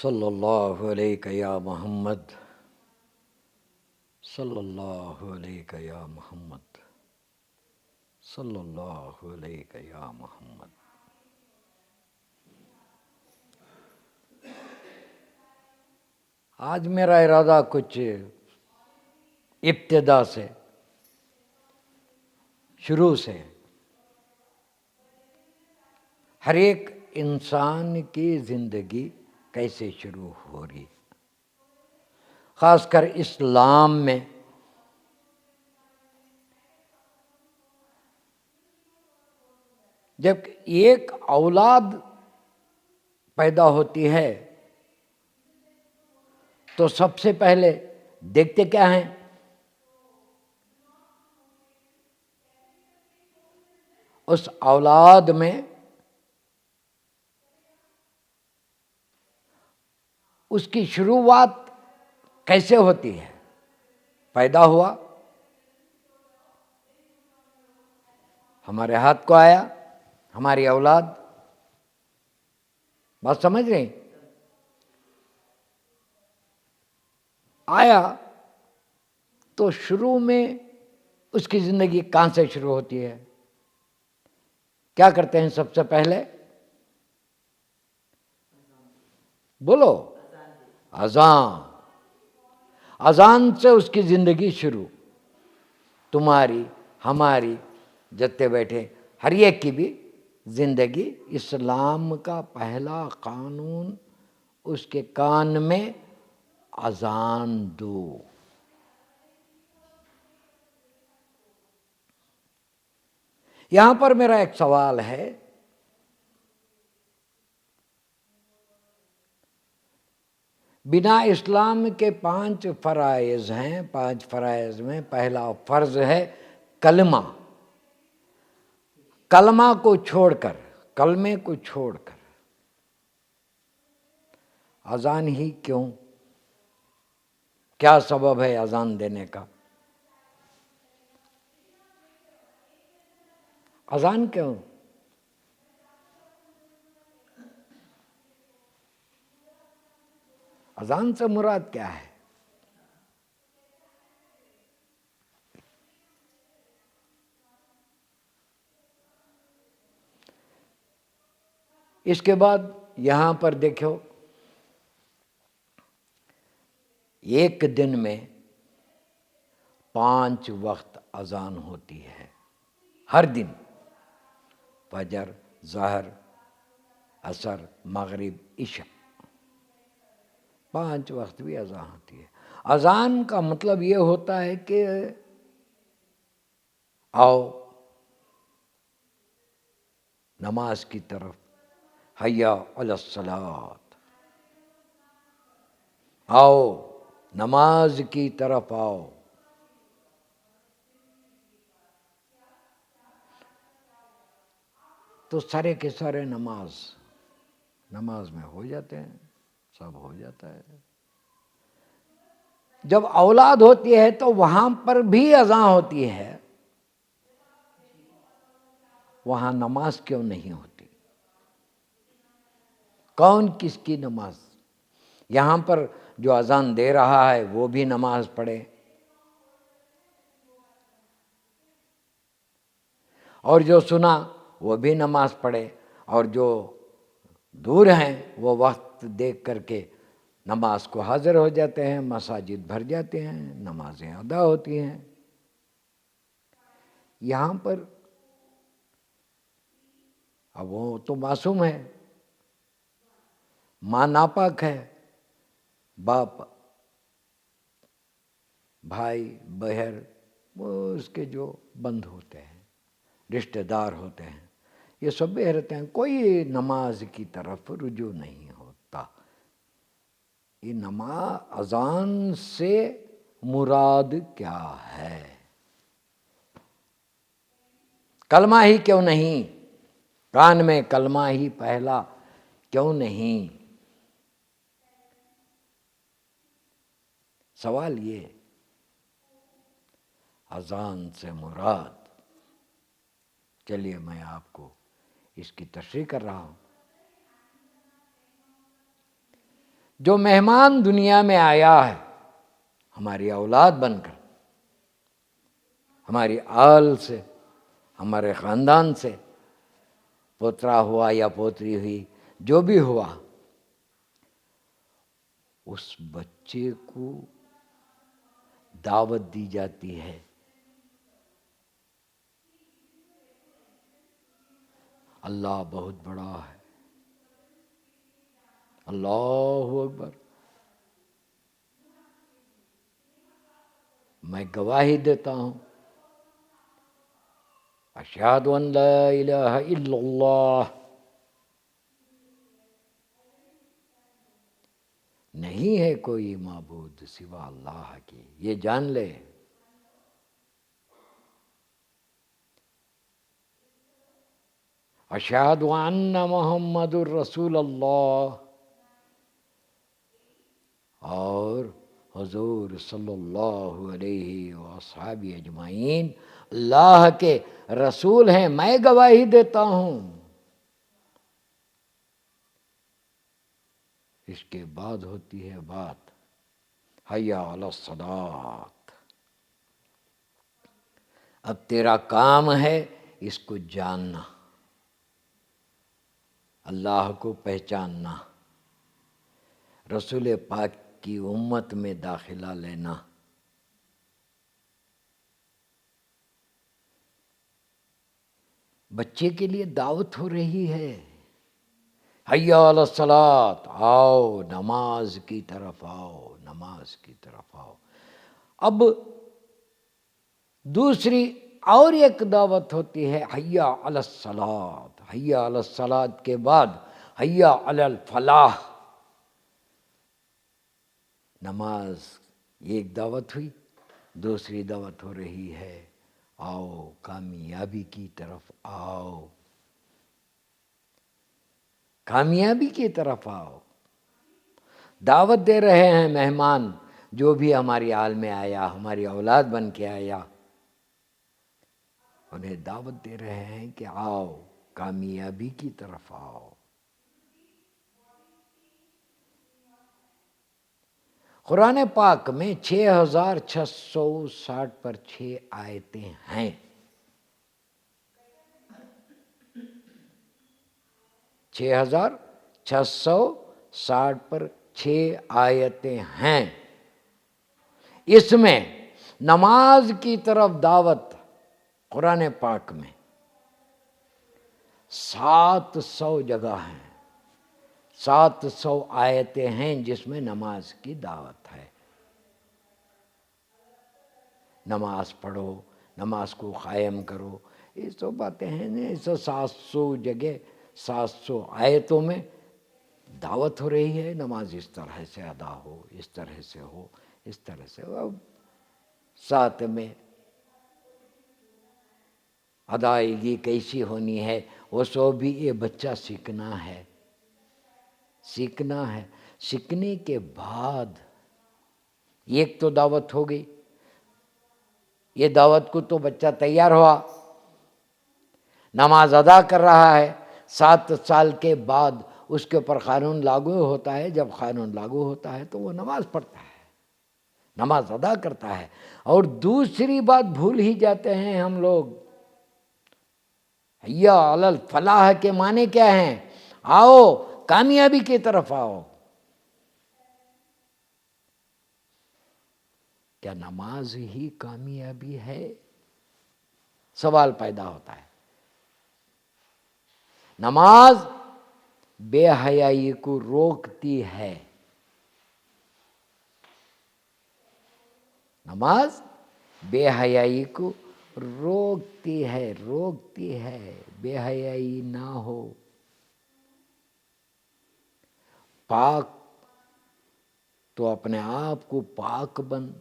صلی اللہ علیہ یا محمد، صلی اللہ علیہ یا محمد، صلی اللہ علیہ یا محمد۔ آج میرا ارادہ کچھ ابتدا سے، شروع سے، ہر ایک انسان کی زندگی کیسے شروع ہو رہی، خاص کر اسلام میں جب ایک اولاد پیدا ہوتی ہے تو سب سے پہلے دیکھتے کیا ہیں؟ اس اولاد میں اس کی شروعات کیسے ہوتی ہے؟ پیدا ہوا، ہمارے ہاتھ کو آیا، ہماری اولاد، بات سمجھ رہے ہیں؟ آیا تو شروع میں اس کی زندگی کہاں سے شروع ہوتی ہے؟ کیا کرتے ہیں سب سے پہلے؟ بولو، اذان۔ اذان سے اس کی زندگی شروع، تمہاری، ہماری، جتے بیٹھے ہر ایک کی بھی زندگی۔ اسلام کا پہلا قانون اس کے کان میں اذان دو۔ یہاں پر میرا ایک سوال ہے، بنا اسلام کے 5 فرائض ہیں، 5 فرائض میں پہلا فرض ہے کلمہ۔ کلمہ کو چھوڑ کر، کلمے کو چھوڑ کر اذان ہی کیوں؟ کیا سبب ہے اذان دینے کا؟ اذان کیوں؟ اذان سے مراد کیا ہے؟ اس کے بعد یہاں پر دیکھو، ایک دن میں 5 وقت اذان ہوتی ہے، ہر دن، فجر، ظہر، عصر، مغرب، عشاء، 5 وقت بھی اذان ہوتی ہے۔ اذان کا مطلب یہ ہوتا ہے کہ آؤ نماز کی طرف، حی علی الصلاۃ، آؤ نماز کی طرف آؤ۔ تو سارے کے سارے نماز میں ہو جاتے ہیں، سب ہو جاتا ہے۔ جب اولاد ہوتی ہے تو وہاں پر بھی اذان ہوتی ہے، وہاں نماز کیوں نہیں ہوتی؟ کون کس کی نماز؟ یہاں پر جو اذان دے رہا ہے وہ بھی نماز پڑھے، اور جو سنا وہ بھی نماز پڑھے، اور جو دور ہیں وہ وقت دیکھ کر کے نماز کو حاضر ہو جاتے ہیں، مساجد بھر جاتے ہیں، نمازیں ادا ہوتی ہیں۔ یہاں پر اب وہ تو معصوم ہے، ماں ناپاک ہے، باپ، بھائی، بہر، وہ اس کے جو بند ہوتے ہیں، رشتہ دار ہوتے ہیں، یہ سب بھی رہتے ہیں، کوئی نماز کی طرف رجوع نہیں ہوتا۔ یہ نماز، اذان سے مراد کیا ہے؟ کلمہ ہی کیوں نہیں؟ کان میں کلمہ ہی پہلا کیوں نہیں؟ سوال یہ، اذان سے مراد، چلیے میں آپ کو اس کی تشریح کر رہا ہوں۔ جو مہمان دنیا میں آیا ہے ہماری اولاد بن کر، ہماری آل سے، ہمارے خاندان سے، پوترا ہوا یا پوتری ہوئی، جو بھی ہوا، اس بچے کو دعوت دی جاتی ہے۔ اللہ بہت بڑا ہے، اللہ اکبر۔ میں گواہی دیتا ہوں، اشہد ان لا الہ الا اللہ، نہیں ہے کوئی معبود سوا اللہ کی، یہ جان لے۔ اشہد ان محمد الرسول اللہ، اور حضور صلی اللہ علیہ وآلہ اجمعین اللہ کے رسول ہیں، میں گواہی دیتا ہوں۔ اس کے بعد ہوتی ہے بات حی علی الصلاۃ۔ اب تیرا کام ہے اس کو جاننا، اللہ کو پہچاننا، رسول پاک کی امت میں داخلہ لینا۔ بچے کے لیے دعوت ہو رہی ہے، حی علی الصلاۃ، آؤ نماز کی طرف آؤ، نماز کی طرف آؤ۔ اب دوسری اور ایک دعوت ہوتی ہے، حی علی الصلاۃ، حی علی الصلاۃ کے بعد حی علی الفلاح۔ نماز ایک دعوت ہوئی، دوسری دعوت ہو رہی ہے، آؤ کامیابی کی طرف آؤ، کامیابی کی طرف آؤ۔ دعوت دے رہے ہیں مہمان، جو بھی ہماری آل میں آیا، ہماری اولاد بن کے آیا، انہیں دعوت دے رہے ہیں کہ آؤ کامیابی کی طرف آؤ۔ قرآن پاک میں 6660 پر 6 آیتیں ہیں۔ 6660 پر 6 آیتیں ہیں۔ اس میں نماز کی طرف دعوت قرآن پاک میں 700 جگہ ہیں، 700 آیتیں ہیں جس میں نماز کی دعوت ہے۔ نماز پڑھو، نماز کو قائم کرو، یہ سب باتیں ہیں نا۔ 700 جگہ، 700 آیتوں میں دعوت ہو رہی ہے، نماز اس طرح سے ادا ہو، اس طرح سے ہو، اس طرح سے ہو۔ اب ساتھ میں ادائیگی کیسی ہونی ہے، وہ سب بھی یہ بچہ سیکھنا ہے، سیکھنا ہے۔ سیکھنے کے بعد ایک تو دعوت ہو گئی، یہ دعوت کو تو بچہ تیار ہوا، نماز ادا کر رہا ہے۔ 7 سال کے بعد اس کے اوپر قانون لاگو ہوتا ہے، جب قانون لاگو ہوتا ہے تو وہ نماز پڑھتا ہے، نماز ادا کرتا ہے۔ اور دوسری بات بھول ہی جاتے ہیں ہم لوگ، حی علی الفلاح کے معنی کیا ہیں؟ آؤ کامیابی کی طرف آؤ۔ کیا نماز ہی کامیابی ہے؟ سوال پیدا ہوتا ہے۔ نماز بے حیائی کو روکتی ہے، نماز بے حیائی کو روکتی ہے، روکتی ہے، بے حیائی نہ ہو۔ پاک تو اپنے آپ کو پاک بن،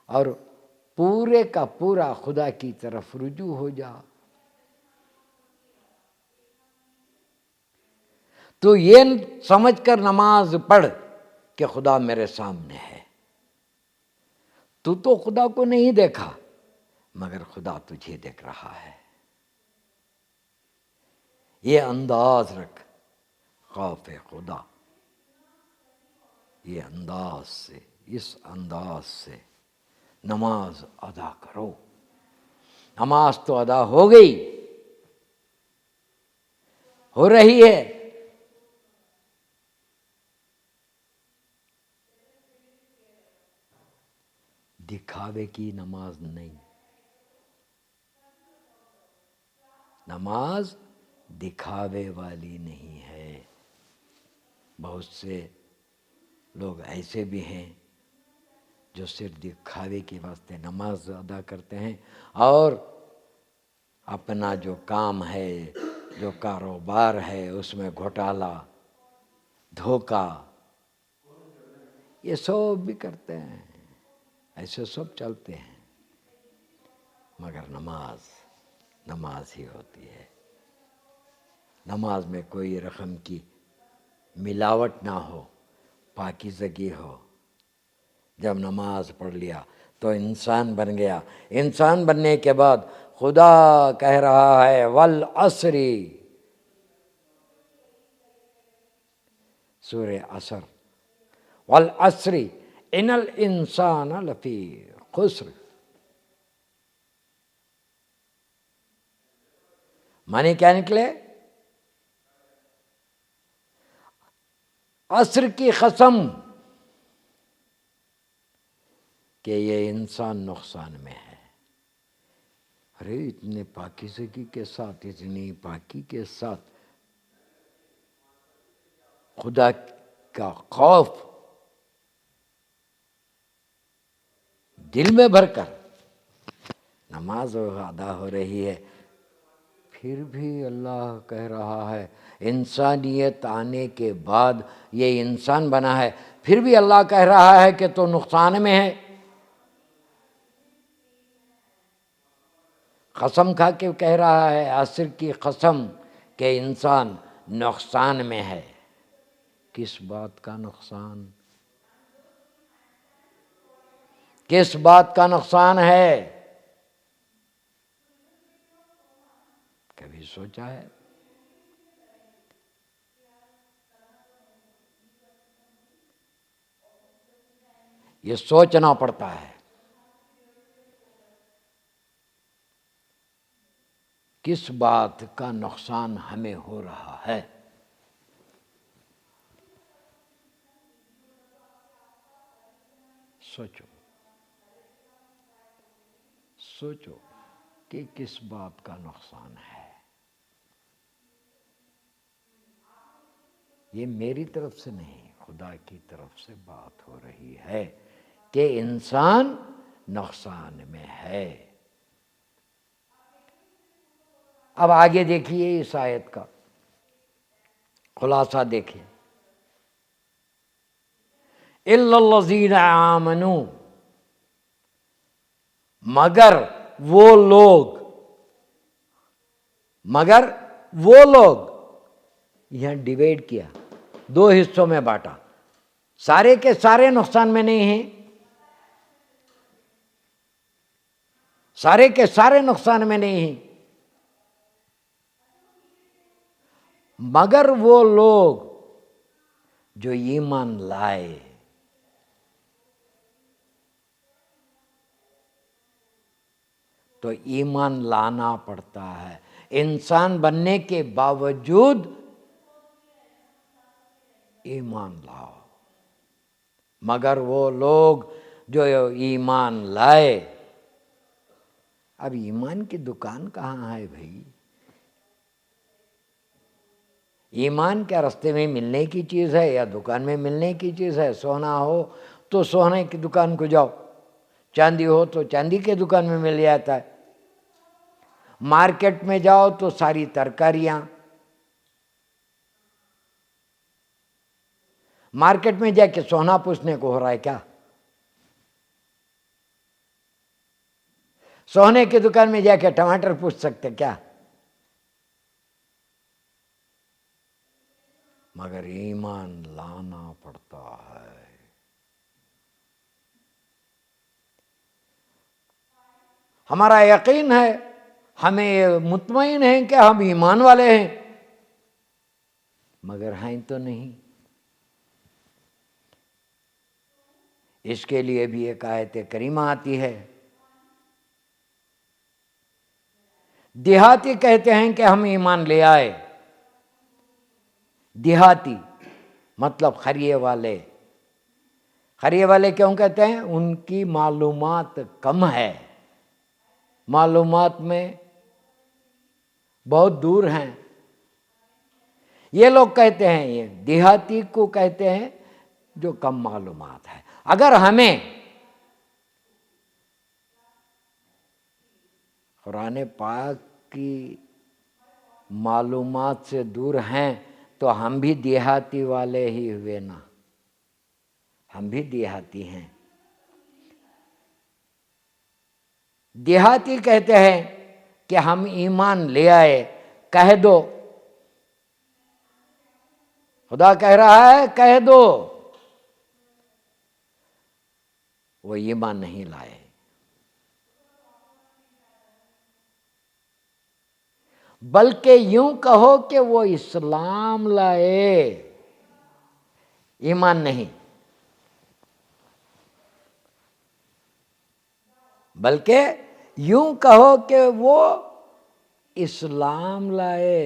اور پورے کا پورا خدا کی طرف رجوع ہو جا۔ تو یہ سمجھ کر نماز پڑھ کہ خدا میرے سامنے ہے۔ تو خدا کو نہیں دیکھا، مگر خدا تجھے دیکھ رہا ہے۔ یہ انداز رکھ، خوف خدا، یہ انداز سے، اس انداز سے نماز ادا کرو۔ نماز تو ادا ہو گئی، ہو رہی ہے، دکھاوے کی نماز نہیں۔ نماز دکھاوے والی نہیں ہے۔ بہت سے لوگ ایسے بھی ہیں جو صرف دکھاوے کے واسطے نماز ادا کرتے ہیں، اور اپنا جو کام ہے، جو کاروبار ہے، اس میں گھوٹالا، دھوکہ، یہ سب بھی کرتے ہیں، ایسے سب چلتے ہیں۔ مگر نماز ہی ہوتی ہے۔ نماز میں کوئی رقم کی ملاوٹ نہ ہو، پاکیزگی ہو۔ جب نماز پڑھ لیا تو انسان بن گیا۔ انسان بننے کے بعد خدا کہہ رہا ہے والعصر، سورہ عصر، والعصر ان الانسان لفی خسر۔ معنی کیا نکلے؟ عصر کی قسم کہ یہ انسان نقصان میں ہے۔ ارے اتنے پاکیزگی کے ساتھ، اتنی پاکی کے ساتھ خدا کا خوف دل میں بھر کر نماز ادا ہو رہی ہے، پھر بھی اللہ کہہ رہا ہے، انسانیت آنے کے بعد یہ انسان بنا ہے، پھر بھی اللہ کہہ رہا ہے کہ تو نقصان میں ہے۔ قسم کھا کے کہہ رہا ہے، عصر کی قسم کہ انسان نقصان میں ہے۔ کس بات کا نقصان؟ کس بات کا نقصان ہے؟ کبھی سوچا ہے؟ یہ سوچنا پڑتا ہے، کس بات کا نقصان ہمیں ہو رہا ہے۔ سوچو کہ کس بات کا نقصان ہے۔ یہ میری طرف سے نہیں، خدا کی طرف سے بات ہو رہی ہے کہ انسان نقصان میں ہے۔ اب آگے دیکھیے اس آیت کا خلاصہ دیکھیے، اِلَّا الَّذِينَ آمَنُوا، مگر وہ لوگ، یہاں ڈیوائڈ کیا، دو حصوں میں بانٹا، سارے کے سارے نقصان میں نہیں ہیں، سارے کے سارے نقصان میں نہیں ہیں، مگر وہ لوگ جو ایمان لائے۔ تو ایمان لانا پڑتا ہے، انسان بننے کے باوجود ایمان لاؤ۔ مگر وہ لوگ جو ایمان لائے۔ اب ایمان کی دکان کہاں ہے بھائی؟ ایمان کیا راستے میں ملنے کی چیز ہے یا دکان میں ملنے کی چیز ہے؟ سونا ہو تو سونے کی دکان کو جاؤ، چاندی ہو تو چاندی کے دکان میں مل جاتا ہے، مارکیٹ میں جاؤ تو ساری ترکاریاں، مارکیٹ میں جا کے سونا پوچھنے کو ہو رہا ہے کیا؟ سونے کی دکان میں جا کے ٹماٹر پوچھ سکتے کیا؟ مگر ایمان لانا پڑتا ہے۔ ہمارا یقین ہے، ہمیں مطمئن ہیں کہ ہم ایمان والے ہیں، مگر ہیں تو نہیں۔ اس کے لیے بھی ایک آیت کریمہ آتی ہے. دیہاتی کہتے ہیں کہ ہم ایمان لے آئے. دیہاتی مطلب خریے والے. خریے والے کیوں کہتے ہیں؟ ان کی معلومات کم ہے، معلومات میں بہت دور ہیں. یہ لوگ کہتے ہیں، یہ دیہاتی کو کہتے ہیں جو کم معلومات ہے. اگر ہمیں قرآن پاک کی معلومات سے دور ہیں تو ہم بھی دیہاتی والے ہی ہوئے نا، ہم بھی دیہاتی ہیں. دیہاتی کہتے ہیں کہ ہم ایمان لے آئے. کہہ دو، خدا کہہ رہا ہے کہہ دو، وہ ایمان نہیں لائے. بلکہ یوں کہو کہ وہ اسلام لائے، ایمان نہیں. بلکہ یوں کہو کہ وہ اسلام لائے.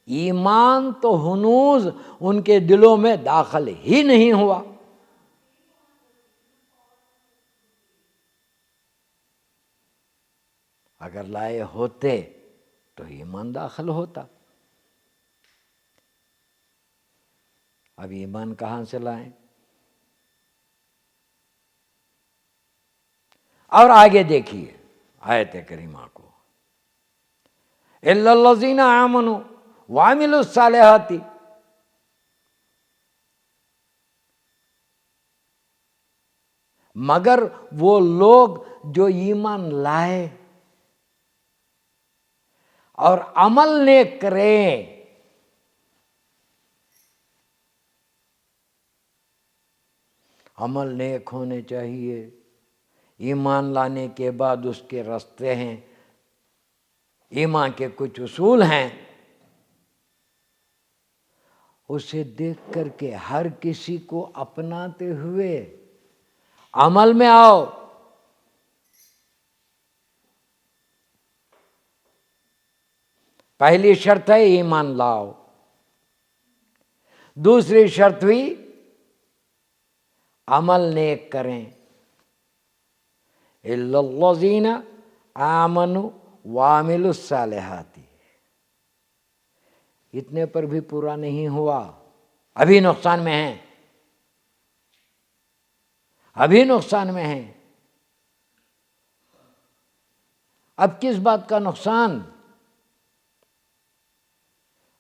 ایمان تو ہنوز ان کے دلوں میں داخل ہی نہیں ہوا. اگر لائے ہوتے تو ایمان داخل ہوتا. اب ایمان کہاں سے لائیں؟ اور آگے دیکھیے آیت کریمہ کو، اِلَّا الَّذِينَ آمَنُوا وَعَمِلُوا الصَّالِحَاتِ. مگر وہ لوگ جو ایمان لائے اور عمل نیک کریں. عمل نیک ہونے چاہیے. ایمان لانے کے بعد اس کے راستے ہیں، ایمان کے کچھ اصول ہیں. اسے دیکھ کر کے ہر کسی کو اپناتے ہوئے عمل میں آؤ. پہلی شرط ہے ایمان لاؤ. دوسری شرط ہوئی عمل نیک کریں. اِلَّا الَّذِينَ آمَنُوا وَعَمِلُوا الصَّالِحَاتِ. اتنے پر بھی پورا نہیں ہوا، ابھی نقصان میں ہیں، ابھی نقصان میں ہیں. اب کس بات کا نقصان؟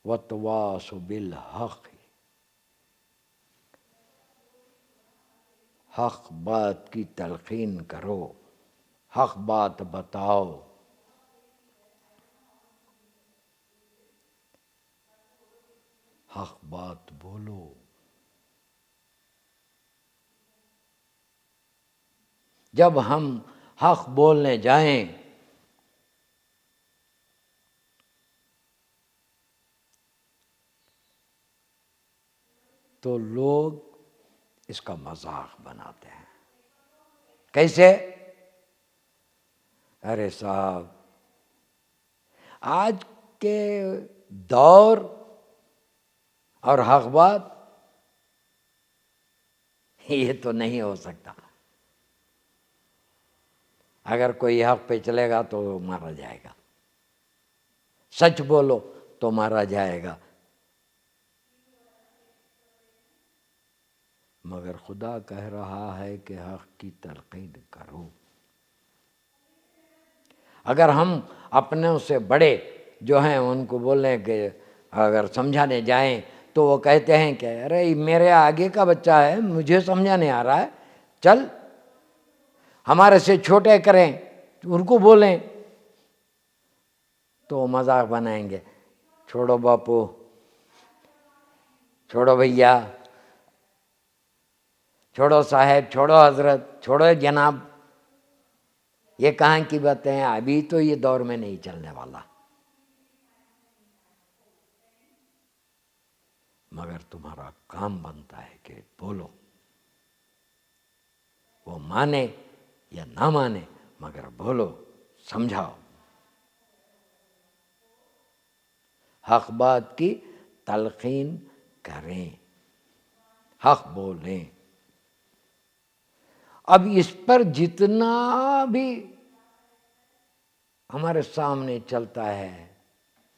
وَتَوَاصَوْا بِالْحَقِّ. حق بات کی تلقین کرو، حق بات بتاؤ. حق بات بولو. جب ہم حق بولنے جائیں تو لوگ اس کا مذاق بناتے ہیں. کیسے؟ ارے صاحب، آج کے دور اور حق بات یہ تو نہیں ہو سکتا. اگر کوئی حق پہ چلے گا تو مارا جائے گا. سچ بولو تو مارا جائے گا. مگر خدا کہہ رہا ہے کہ حق کی تلقین کرو. اگر ہم اپنے سے بڑے جو ہیں ان کو بولیں کہ اگر سمجھانے جائیں تو وہ کہتے ہیں کہ ارے میرے آگے کا بچہ ہے، مجھے سمجھانے آ رہا ہے، چل. ہمارے سے چھوٹے کریں ان کو بولیں تو مذاق بنائیں گے. چھوڑو باپو، چھوڑو بھیا، چھوڑو صاحب، چھوڑو حضرت، چھوڑو جناب. یہ کہاں کی باتیں ہیں؟ ابھی تو یہ دور میں نہیں چلنے والا. مگر تمہارا کام بنتا ہے کہ بولو. وہ مانے یا نہ مانے مگر بولو، سمجھاؤ، حق بات کی تلقین کریں، حق بولیں۔ اب اس پر جتنا بھی ہمارے سامنے چلتا ہے،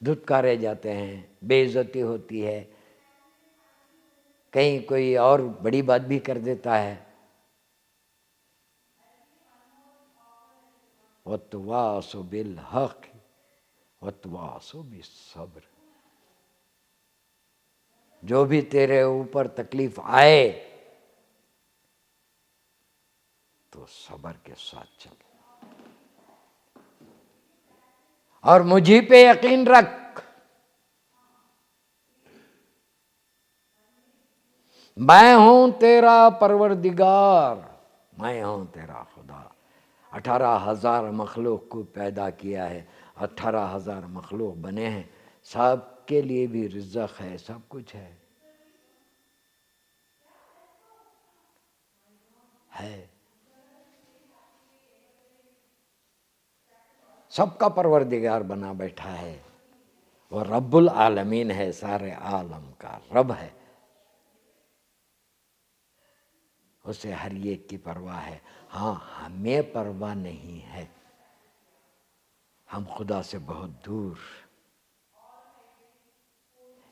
دھتکارے جاتے ہیں، بے عزتی ہوتی ہے، کہیں کوئی اور بڑی بات بھی کر دیتا ہے، وَتَوَاصَوْا بِالْحَقِّ وَتَوَاصَوْا بِالصَّبْرِ۔ جو بھی تیرے اوپر تکلیف آئے تو صبر کے ساتھ چل، اور مجھے پہ یقین رکھ، میں ہوں تیرا پروردگار، میں ہوں تیرا خدا۔ 18,000 مخلوق کو پیدا کیا ہے، 18,000 مخلوق بنے ہیں، سب کے لیے بھی رزق ہے، سب کچھ ہے۔ سب کا پروردگار بنا بیٹھا ہے، وہ رب العالمین ہے، سارے عالم کا رب ہے، اسے ہر ایک کی پرواہ ہے۔ ہاں ہمیں پرواہ نہیں ہے، ہم خدا سے بہت دور،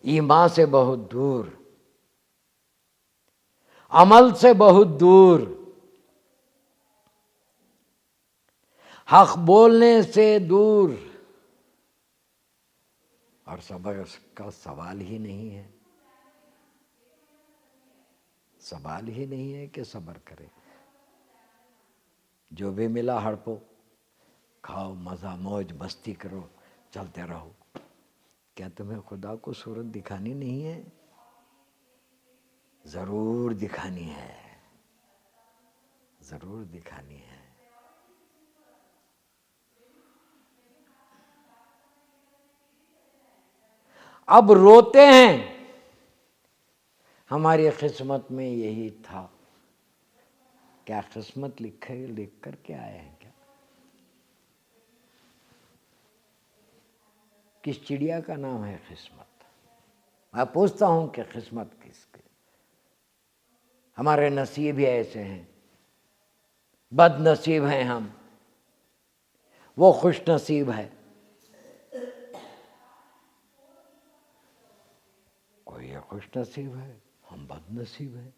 ایمان سے بہت دور، عمل سے بہت دور، حق بولنے سے دور، اور صبر کا سوال ہی نہیں ہے، سوال ہی نہیں ہے کہ صبر کرے۔ جو بھی ملا ہڑپو، کھاؤ، مزہ موج مستی کرو، چلتے رہو۔ کیا تمہیں خدا کو صورت دکھانی نہیں ہے؟ ضرور دکھانی ہے، ضرور دکھانی ہے۔ اب روتے ہیں، ہماری قسمت میں یہی تھا۔ کیا قسمت لکھ کر کے آئے ہیں کیا؟ کس چڑیا کا نام ہے قسمت؟ میں پوچھتا ہوں کہ قسمت کس کے؟ ہمارے نصیب ہی ایسے ہیں، بد نصیب ہیں ہم، وہ خوش نصیب ہے۔ کوئی خوش نصیب ہے، ہم بد نصیب ہیں،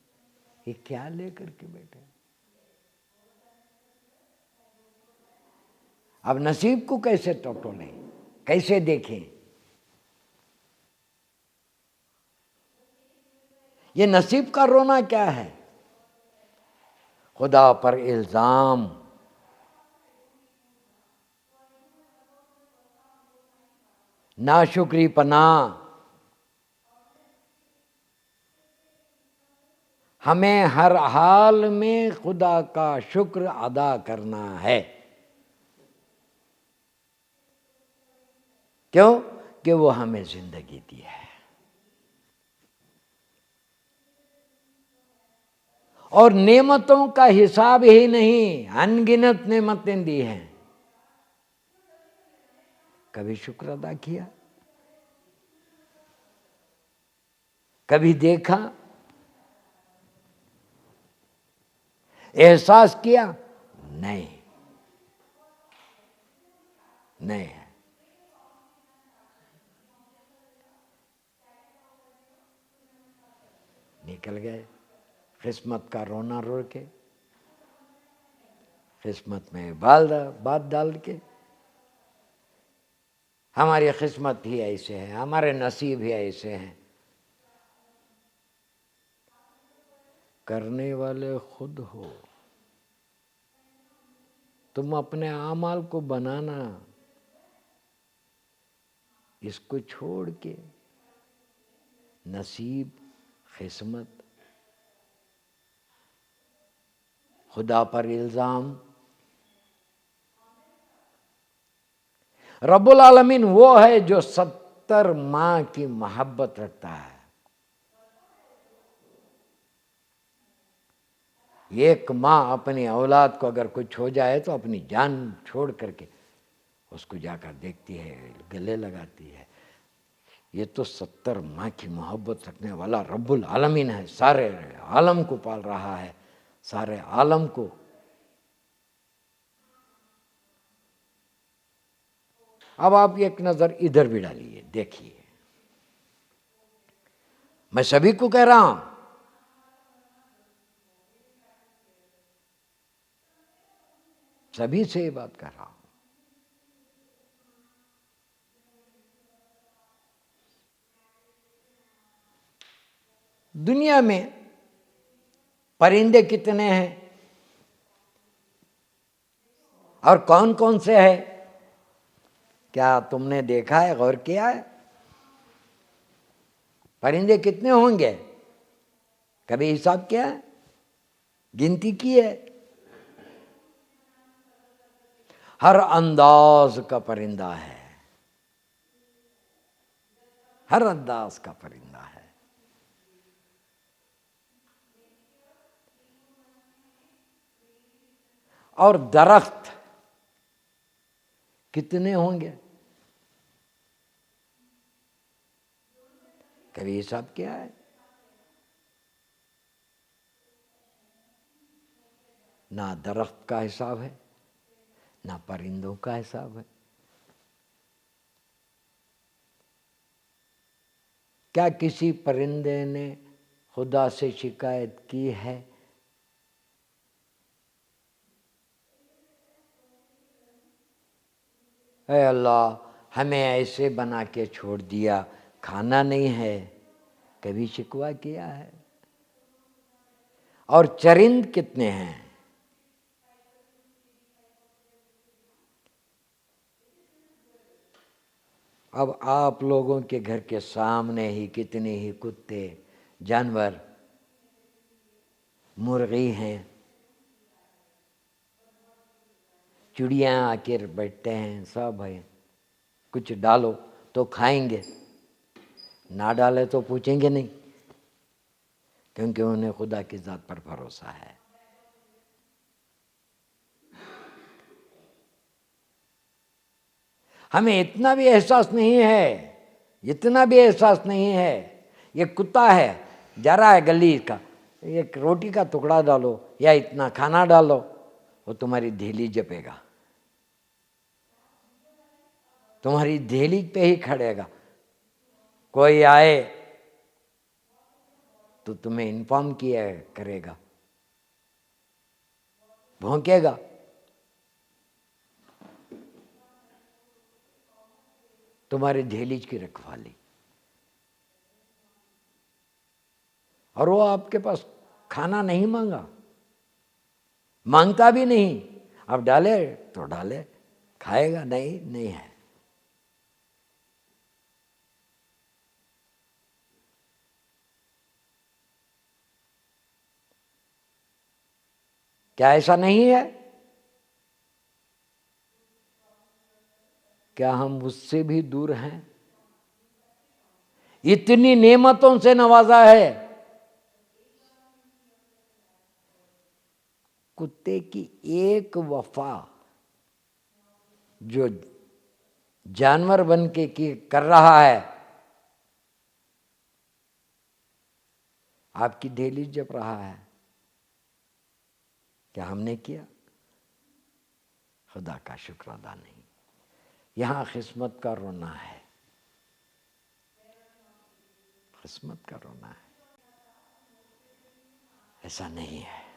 یہ کیا لے کر کے بیٹھے؟ اب نصیب کو کیسے ٹٹولیں، کیسے دیکھیں؟ یہ نصیب کا رونا کیا ہے؟ خدا پر الزام، ناشکری پناہ، ہمیں ہر حال میں خدا کا شکر ادا کرنا ہے۔ کیوں؟ کہ وہ ہمیں زندگی دی ہے، اور نعمتوں کا حساب ہی نہیں، ان گنت نعمتیں دی ہیں۔ کبھی شکر ادا کیا؟ کبھی دیکھا؟ احساس کیا؟ نہیں، نہیں ہے۔ نکل گئے قسمت کا رونا رو کے، قسمت میں بات ڈال کے۔ ہماری قسمت ہی ایسے ہے، ہمارے نصیب ہی ایسے ہیں۔ کرنے والے خود ہو، تم اپنے اعمال کو بنانا، اس کو چھوڑ کے نصیب، قسمت، خدا پر الزام۔ رب العالمین وہ ہے جو 70 ماہ کی محبت رکھتا ہے، ایک ماں اپنی اولاد کو اگر کچھ ہو جائے تو اپنی جان چھوڑ کر کے اس کو جا کر دیکھتی ہے، گلے لگاتی ہے۔ یہ تو 70 ماہ کی محبت رکھنے والا رب العالمین ہے، سارے عالم کو پال رہا ہے، سارے عالم کو۔ اب آپ ایک نظر ادھر بھی ڈالیے، دیکھیے، میں سبھی کو کہہ رہا ہوں، سبھی سے یہ بات کر رہا ہوں۔ دنیا میں پرندے کتنے ہیں اور کون کون سے ہیں؟ کیا تم نے دیکھا ہے، غور کیا ہے؟ پرندے کتنے ہوں گے؟ کبھی حساب کیا ہے؟ گنتی کی ہے؟ ہر انداز کا پرندہ ہے، ہر انداز کا پرندہ ہے۔ اور درخت کتنے ہوں گے؟ کبھی حساب کیا ہے؟ نہ درخت کا حساب ہے، نہ پرندوں کا حساب ہے۔ کیا کسی پرندے نے خدا سے شکایت کی ہے؟ اے اللہ ہمیں ایسے بنا کے چھوڑ دیا، کھانا نہیں ہے، کبھی شکوہ کیا ہے؟ اور چرند کتنے ہیں؟ اب آپ لوگوں کے گھر کے سامنے ہی کتنے ہی کتے، جانور، مرغی ہیں، چڑیاں آ کے بیٹھتے ہیں، سب ہیں۔ کچھ ڈالو تو کھائیں گے، نہ ڈالے تو پوچھیں گے نہیں، کیونکہ انہیں خدا کی ذات پر بھروسہ ہے۔ ہمیں اتنا بھی احساس نہیں ہے، اتنا بھی احساس نہیں ہے۔ یہ کتا ہے، جا رہا ہے گلی کا، ایک روٹی کا ٹکڑا ڈالو یا اتنا کھانا ڈالو، وہ تمہاری دھیلی جپے گا، تمہاری دھیلی پہ ہی کھڑے گا۔ کوئی آئے تو تمہیں انفارم کیا کرے گا، بھونکے گا۔ تمہاری دہلیز کی رکھوالی، اور وہ آپ کے پاس کھانا نہیں مانگا، مانگتا بھی نہیں، اب ڈالے تو ڈالے، کھائے گا نہیں، نہیں ہے۔ کیا ایسا نہیں ہے؟ کیا ہم اس سے بھی دور ہیں؟ اتنی نعمتوں سے نوازا ہے۔ کتے کی ایک وفا جو جانور بن کے کر رہا ہے، آپ کی دہلیز جپ رہا ہے، کیا ہم نے کیا؟ خدا کا شکر ادا نہیں۔ یہاں قسمت کا رونا ہے، قسمت کا رونا ہے، ایسا نہیں ہے۔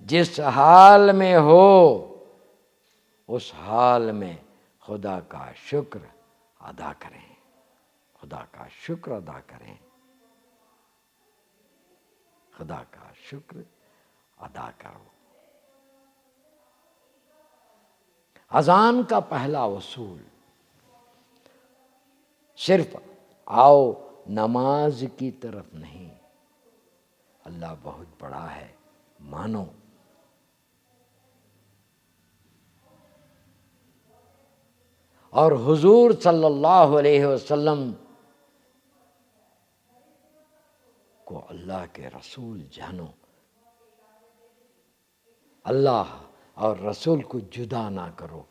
جس حال میں ہو اس حال میں خدا کا شکر ادا کریں، خدا کا شکر ادا کریں، خدا کا شکر ادا کرو۔ اذان کا پہلا اصول صرف آؤ نماز کی طرف نہیں، اللہ بہت بڑا ہے مانو۔ اور حضور صلی اللہ علیہ وسلم کو اللہ کے رسول جانو، اللہ اور رسول کو جدا نہ کرو،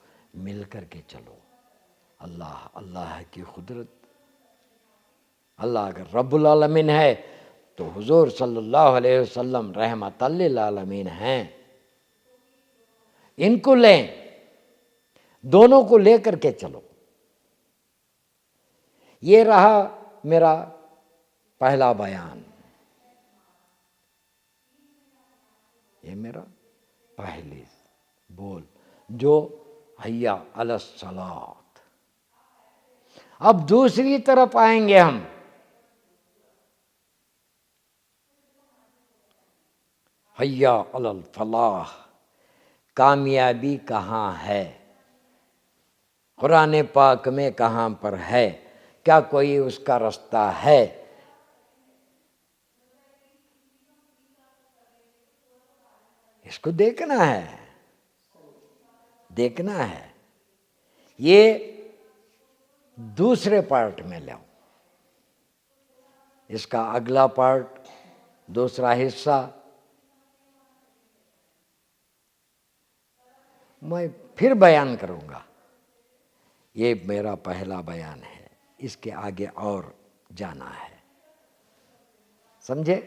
مل کر کے چلو۔ اللہ کی قدرت، اللہ اگر رب العالمین ہے تو حضور صلی اللہ علیہ وسلم رحمت للعالمین ہیں، ان کو لیں، دونوں کو لے کر کے چلو۔ یہ رہا میرا پہلا بیان، یہ میرا پہلی بول جو حیا علی الصلاۃ۔ اب دوسری طرف آئیں گے ہم، حیا علی الفلاح، کامیابی کہاں ہے؟ قرآن پاک میں کہاں پر ہے؟ کیا کوئی اس کا رستہ ہے؟ اس کو دیکھنا ہے، دیکھنا ہے۔ یہ دوسرے پارٹ میں لاؤ، اس کا اگلا پارٹ، دوسرا حصہ میں پھر بیان کروں گا۔ یہ میرا پہلا بیان ہے، اس کے آگے اور جانا ہے، سمجھے؟